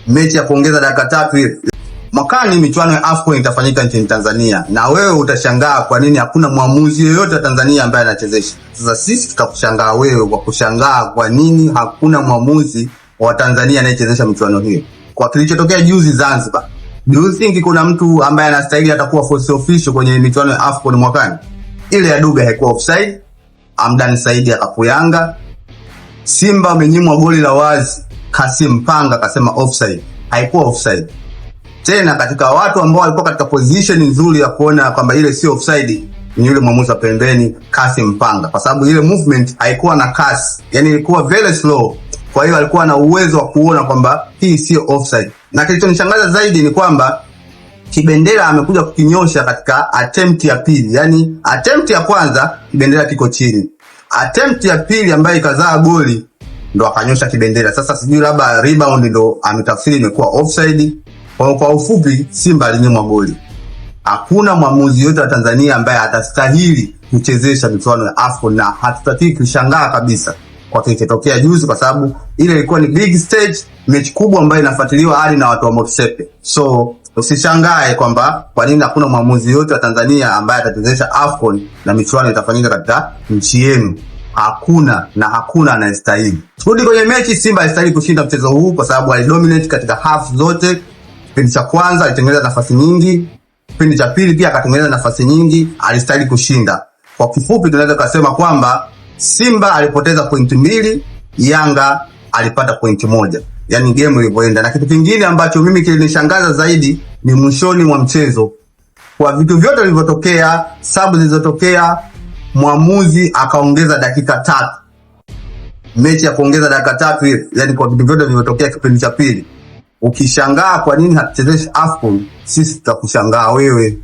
mechi ya kuongeza dakika 3 hivi. Mwakani michuano ya AFCON itafanyika nchini Tanzania, na wewe utashangaa kwa nini hakuna mwamuzi yeyote wa Tanzania ambaye anachezesha. Sasa sisi tutakushangaa wewe kwa kushangaa kwa nini hakuna mwamuzi wa Tanzania anayechezesha michuano hiyo. Kwa kilichotokea juzi Zanzibar, do you think kuna mtu ambaye anastahili atakuwa force official kwenye michuano ya AFCON mwakani? Ile ya Dube haikuwa offside, Hamdan Saidi akapuyanga. Simba amenyimwa goli la wazi, Kasim Panga akasema offside, haikuwa offside. Tena katika watu ambao walikuwa katika position nzuri ya kuona kwamba ile sio offside ni yule mwamuzi wa pembeni Kasim Panga, kwa sababu ile movement haikuwa na kasi, yani ilikuwa very slow. Kwa hiyo alikuwa na uwezo wa kuona kwamba hii sio offside. Na kilichonishangaza zaidi ni kwamba Kibendera amekuja kukinyosha katika attempt ya pili. Yani attempt ya kwanza Kibendera kiko chini, attempt ya pili ambayo ikazaa goli ndo akanyosha Kibendera. Sasa sijui labda rebound ndo ametafsiri imekuwa offside. Kwa ufupi, Simba alinyimwa goli. Hakuna mwamuzi yote wa Tanzania ambaye atastahili kuchezesha michuano ya AFCON, na hatutaki kushangaa kabisa kwa kilichotokea juzi, kwa sababu ile ilikuwa ni big stage, mechi kubwa ambayo inafuatiliwa hadi na watu wa Motsepe. So usishangae kwamba kwa nini hakuna mwamuzi yote wa Tanzania ambaye atachezesha AFCON na michuano itafanyika katika nchi yenu. Hakuna anayestahili. Turudi kwenye mechi, Simba alistahili kushinda mchezo huu kwa sababu alidominate katika half zote. Kipindi cha kwanza alitengeneza nafasi nyingi, kipindi cha pili pia akatengeneza nafasi nyingi, alistahili kushinda. Kwa kifupi tunaweza kusema kwamba Simba alipoteza pointi 2, Yanga alipata pointi 1. Yani game ilivyoenda. Na kitu kingine ambacho mimi kilinishangaza zaidi ni mwishoni mwa mchezo. Kwa vitu vyote vilivyotokea, sababu zilizotokea, mwamuzi akaongeza dakika 3. Mechi ya kuongeza dakika 3 hivi, yani kwa vitu vyote vilivyotokea kipindi cha pili. Ukishangaa kwa nini hatuchezeshi AFCON, sisi tutakushangaa wewe.